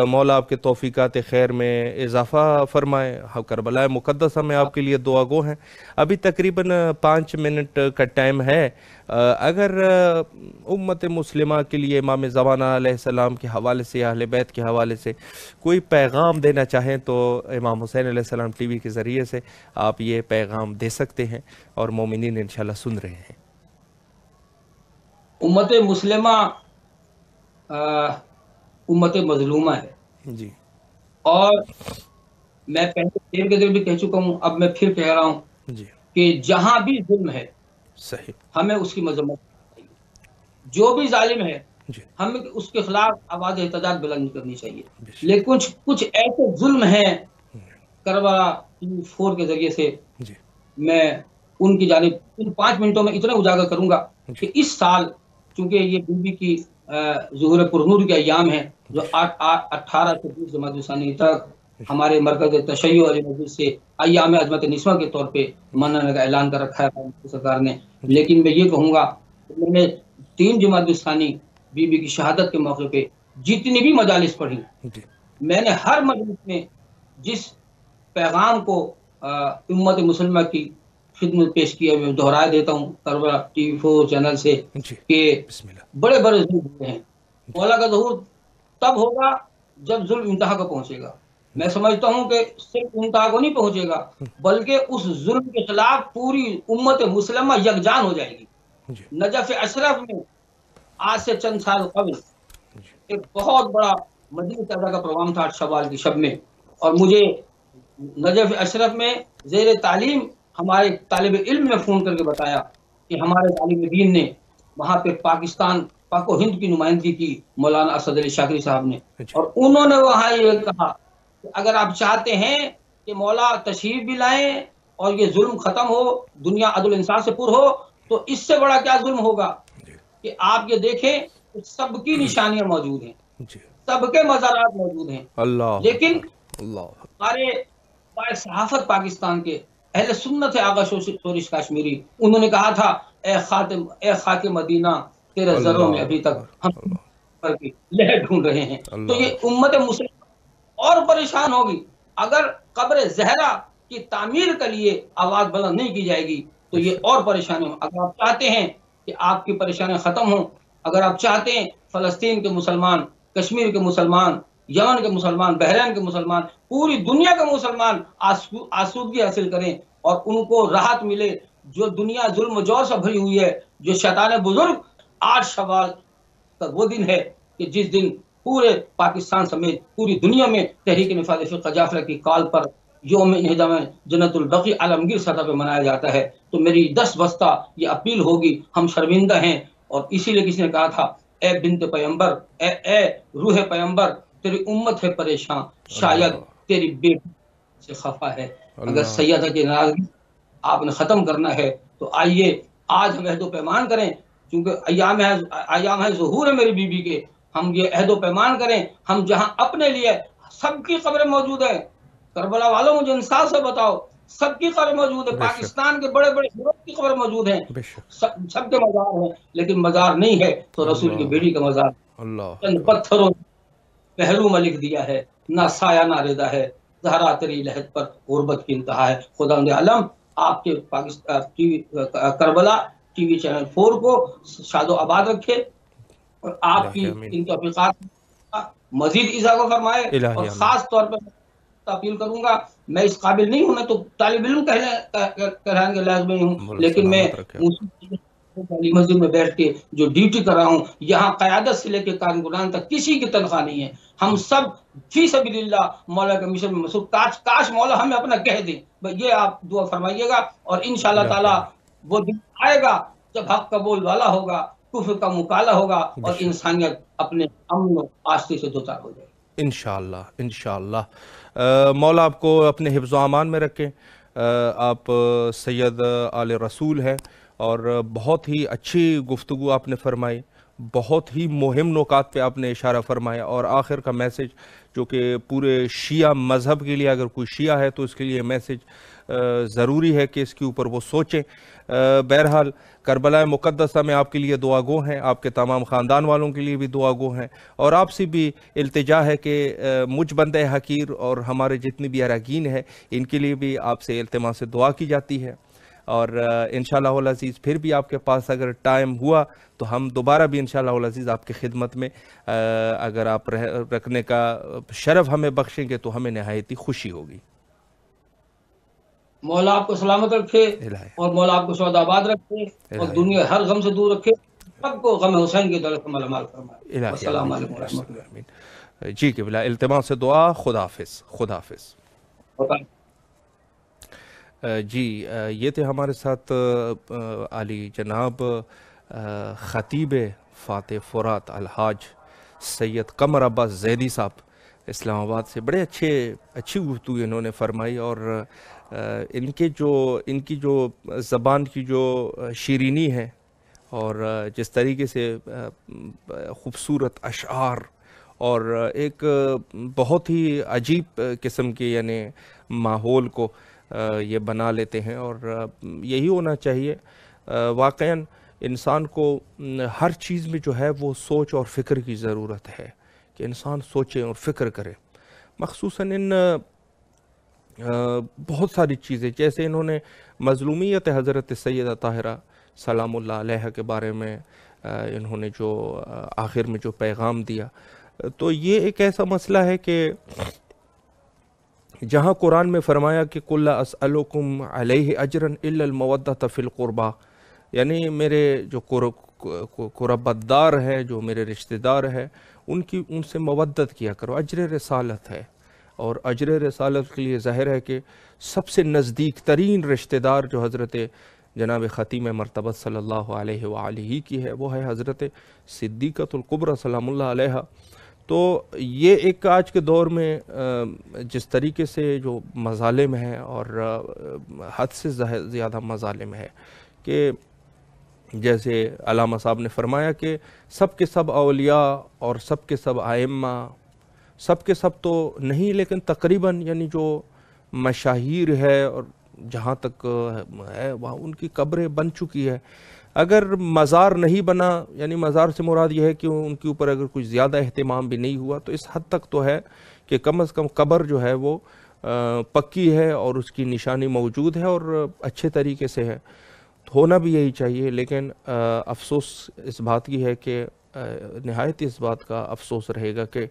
مولا آپ کے توفیقات خیر میں اضافہ فرمائے. کربلا مقدسہ میں آپ کے لیے دعا گو ہیں. ابھی تقریباً 5 منٹ کا ٹائم ہے. اگر امت مسلمہ کے لیے امام زمانہ علیہ السلام کے حوالے سے، اہل بیت کے حوالے سے کوئی پیغام دینا چاہیں تو امام حسین علیہ السلام ٹی وی کے ذریعے سے آپ یہ پیغام دے سکتے ہیں، اور مومنین انشاءاللہ سن رہے ہیں. امت مسلمہ امت مظلومہ ہے، جی اور میں پہلے دیر کے دیر بھی کہہ چکا ہوں، اب میں پھر کہہ رہا ہوں جی کہ جہاں بھی ظلم ہے صحیح. ہمیں اس کی مذمت کرنی چاہیے. جو بھی ظالم ہے جی ہمیں اس کے خلاف آواز احتجاج بلند کرنی چاہیے. بے شک. لیکن کچھ ایسے ظلم ہیں کربلا TV4 کے ذریعے سے جی میں ان کی جانب ان 5 منٹوں میں اتنا اجاگر کروں گا جی کہ اس سال چونکہ یہ بی بی کی ظہور پرنور کے ایام ہیں جو 18 سے 20 جمادی الثانی تک ہمارے مرکز تشیع علی مسجد سے ایام عظمت نسواں کے طور پہ منانے کا اعلان کر رکھا ہے سرکار نے. جی لیکن میں یہ کہوں گا کہ میں نے 3 جمادی الثانی بی بی کی شہادت کے موقع پہ جتنی بھی مجالس پڑھی جی میں نے ہر مجلس میں جس پیغام کو امت مسلمہ کی خدمت پیش کیا میں دہرائے دیتا ہوں کربلا TV4 چینل سے جی کہ بسم اللہ. بڑے بڑے ظلم ہوئے ہیں. مولا کا ظہور تب ہوگا جب ظلم انتہا کو پہنچے گا. میں سمجھتا ہوں کہ صرف انتہا کو نہیں پہنچے گا بلکہ اس ظلم کے خلاف پوری امت مسلمہ یکجان ہو جائے گی. جی نجف اشرف میں آج سے چند سال قبل جی ایک بہت بڑا مجلس اعلیٰ کا پروگرام تھا شوال کی شب میں اور مجھے نجف اشرف میں زیر تعلیم ہمارے طالب علم نے فون کر کے بتایا کہ ہمارے طالب دین نے وہاں پہ پاکستان پاک و ہند کی نمائندگی کی مولانا اسد علی شاکری صاحب نے جی اور انہوں نے وہاں یہ کہا کہ اگر آپ چاہتے ہیں کہ مولا تشریف بھی لائیں اور یہ ظلم ختم ہو دنیا عدل انصاف سے پر ہو تو اس سے بڑا کیا ظلم ہوگا کہ آپ یہ دیکھیں کہ سب کی نشانیاں موجود ہیں جی سب کے مزارات موجود ہیں اللہ لیکن اکبر. اللہ ہمارے صحافت پاکستان کے اہل سنت ہے آغا شورش کاشمیری انہوں نے کہا تھا اے خاک مدینہ تیرے زروں میں اللہ ابھی تک اکبر. ہم اللہ پر کی لہر ڈھونڈ رہے ہیں. تو اللہ یہ امت مسلم اور پریشان ہوگی اگر قبر زہرا کی تعمیر کے لیے آواز بلند نہیں کی جائے گی تو یہ اور پریشانی ہو. اگر آپ چاہتے ہیں کہ آپ کی پریشانیاں ختم ہوں اگر آپ چاہتے ہیں فلسطین کے مسلمان کشمیر کے مسلمان یمن کے مسلمان بحرین کے مسلمان پوری دنیا کے مسلمان آسودگی حاصل کریں اور ان کو راحت ملے جو دنیا ظلم و جور سے بھری ہوئی ہے جو شیطان بزرگ 8 شوال کا وہ دن ہے کہ جس دن پورے پاکستان سمیت پوری دنیا میں تحریک نفاذ فقہ جعفریہ کی کال پر یوم انہدام جنت البقیع عالمگیر سطح پہ منایا جاتا ہے. تو میری 10 بستہ یہ اپیل ہوگی ہم شرمندہ ہیں اور اسی لیے کسی نے کہا تھا اے بنت پیمبر اے روح پیمبر تیری امت ہے پریشان شاید اللہ تیری بیٹی سے خفا ہے. اگر اللہ سیدہ کی ناراضگی آپ نے ختم کرنا ہے تو آئیے آج ہم عہد و پیمان کریں کیونکہ ایام ہے ظہور ہے میری بی بی کے ہم یہ عہد و پیمان کریں ہم جہاں اپنے لیے سب کی قبریں موجود ہیں کربلا والوں مجھے انصاف سے بتاؤ سب کی قبر موجود ہے بے شک پاکستان کے بڑے بڑے ہیرو کی قبر موجود ہیں بے شک. سب کے مزار ہیں لیکن مزار نہیں ہے تو رسول کی اللہ بیٹی کا مزار اللہ چند اکبر. پتھروں پہلو میں لکھ دیا ہے نہ سایہ نہ ردا ہے زہرا تیری لہد پر غربت کی انتہا ہے. خدا عالم آپ کے کربلا TV چینل 4 کو شاد و آباد رکھے اور آپ کی الہی آمین. ان توفیقات مزید اضافہ فرمائے اور الہی آمین. خاص طور پر اپیل کروں گا میں اس قابل نہیں ہوں میں تو طالب علم کہلانے کے لائق نہیں ہوں مولا لیکن میں سلامت رکھے آپ. مسجد میں بیٹھ کے جو ڈیوٹی کر رہا ہوں یہاں قیادت سے لے کے کارکنان تک کسی کی تنخواہ نہیں ہے ہم سب فی سبیل اللہ مولا کے مشن میں مصروف کاش مولا ہمیں اپنا کہہ دیں یہ آپ دعا فرمائیے گا اور انشاءاللہ الہی تعالی آمین. وہ دن آئے گا جب حق کا بول والا ہوگا کفر کا مکالا ہوگا بے اور شک. انسانیت اپنے امن و آستی سے دوچار ہو جائے. انشاءاللہ انشاءاللہ. مولا آپ کو اپنے حفظ و امان میں رکھیں. آپ سید آل رسول ہیں اور بہت ہی اچھی گفتگو آپ نے فرمائی بہت ہی مہم نکات پہ آپ نے اشارہ فرمایا اور آخر کا میسیج جو کہ پورے شیعہ مذہب کے لیے اگر کوئی شیعہ ہے تو اس کے لیے میسیج ضروری ہے کہ اس کے اوپر وہ سوچیں. بہرحال کربلا مقدسہ میں آپ کے لیے دعا گو ہیں آپ کے تمام خاندان والوں کے لیے بھی دعا گو ہیں اور آپ سے بھی التجا ہے کہ مجھ بندہ حقیر اور ہمارے جتنے بھی اراکین ہیں ان کے لیے بھی آپ سے التماس سے دعا کی جاتی ہے اور انشاءاللہ العزیز پھر بھی آپ کے پاس اگر ٹائم ہوا تو ہم دوبارہ بھی انشاءاللہ العزیز آپ کی خدمت میں اگر آپ رکھنے کا شرف ہمیں بخشیں گے تو ہمیں نہایتی خوشی ہوگی. مولا آپ کو سلامت رکھے اور مولا آپ کو سعود آباد رکھے اور دنیا ہر غم سے دور رکھے سب کو غم حسین کی دولت میں مال فرمائے. السلام علیکم ورحمۃ اللہ. جی کہ بلا التماس سے دعا. خدا حافظ. خدا حافظ. جی یہ تھے ہمارے ساتھ عالی جناب خطیب فاتح فرات الحاج سید قمر عباس زیدی صاحب اسلام آباد سے، بڑے اچھی گفتگو انہوں نے فرمائی، اور ان کی جو زبان کی جو شیرینی ہے اور جس طریقے سے خوبصورت اشعار اور ایک بہت ہی عجیب قسم کے یعنی ماحول کو یہ بنا لیتے ہیں، اور یہی ہونا چاہیے۔ واقعاً انسان کو ہر چیز میں جو ہے وہ سوچ اور فکر کی ضرورت ہے، کہ انسان سوچے اور فکر کرے، مخصوصاً ان بہت ساری چیزیں، جیسے انہوں نے مظلومیت حضرت سیدہ طاہرہ سلام اللہ علیہ کے بارے میں انہوں نے جو آخر میں جو پیغام دیا، تو یہ ایک ایسا مسئلہ ہے کہ جہاں قرآن میں فرمایا کہ قُلْ لَا أَسْأَلُكُمْ عَلَيْهِ أَجْرًا إِلَّا الْمَوَدَّةَ فِي الْقُرْبَى، یعنی میرے جو قربت دار ہیں، جو میرے رشتہ دار ہیں، ان سے مودت کیا کرو، اجر رسالت ہے، اور اجر رسالت کے لیے ظاہر ہے کہ سب سے نزدیک ترین رشتہ دار جو حضرت جناب خاتم مرتبت صلی اللہ علیہ وآلہ کی ہے، وہ ہے حضرت صدیقۃ الکبریٰ سلام اللہ علیہ۔ تو یہ ایک آج کے دور میں جس طریقے سے جو مظالم ہیں، اور حد سے زیادہ مظالم ہے، کہ جیسے علامہ صاحب نے فرمایا کہ سب کے سب اولیاء اور سب کے سب ائمہ، سب کے سب تو نہیں لیکن تقریباً یعنی جو مشاہیر ہے اور جہاں تک ہے وہاں ان کی قبریں بن چکی ہے۔ اگر مزار نہیں بنا، یعنی مزار سے مراد یہ ہے کہ ان کے اوپر اگر کچھ زیادہ اہتمام بھی نہیں ہوا، تو اس حد تک تو ہے کہ کم از کم قبر جو ہے وہ پکی ہے اور اس کی نشانی موجود ہے اور اچھے طریقے سے ہے، ہونا بھی یہی چاہیے۔ لیکن افسوس اس بات کی ہے کہ نہایت اس بات کا افسوس رہے گا کہ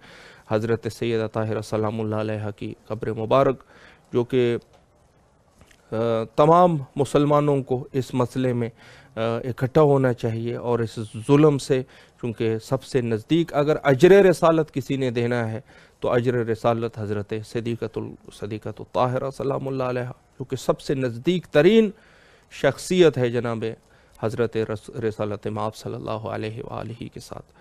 حضرت سیدہ طاہرہ سلام اللہ علیہ کی قبر مبارک، جو کہ تمام مسلمانوں کو اس مسئلے میں اکٹھا ہونا چاہیے، اور اس ظلم سے، چونکہ سب سے نزدیک اگر اجر رسالت کسی نے دینا ہے تو اجر رسالت حضرت صدیقۃ الطاہرہ سلام اللہ علیہ، جو کہ سب سے نزدیک ترین شخصیت ہے جناب حضرت رسالت مآب صلی اللہ علیہ وآلہ کے ساتھ۔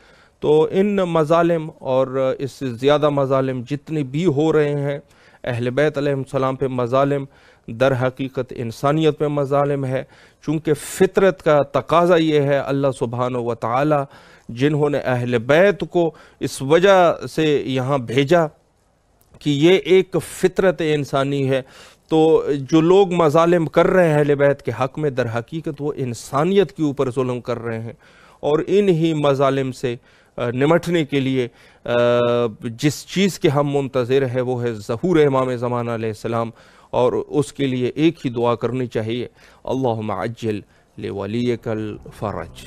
تو ان مظالم اور اس سے زیادہ مظالم جتنے بھی ہو رہے ہیں، اہل بیت علیہ السلام پہ مظالم، در حقیقت انسانیت پہ مظالم ہے، چونکہ فطرت کا تقاضا یہ ہے، اللہ سبحانہ و تعالی جنہوں نے اہل بیت کو اس وجہ سے یہاں بھیجا کہ یہ ایک فطرت انسانی ہے، تو جو لوگ مظالم کر رہے ہیں اہل بیت کے حق میں، در حقیقت وہ انسانیت کے اوپر ظلم کر رہے ہیں، اور انہی مظالم سے نمٹنے کے لیے جس چیز کے ہم منتظر ہیں وہ ہے ظہور امام زمانہ علیہ السلام، اور اس کے لیے ایک ہی دعا کرنی چاہیے، اللہم عجل لولیک الفرج۔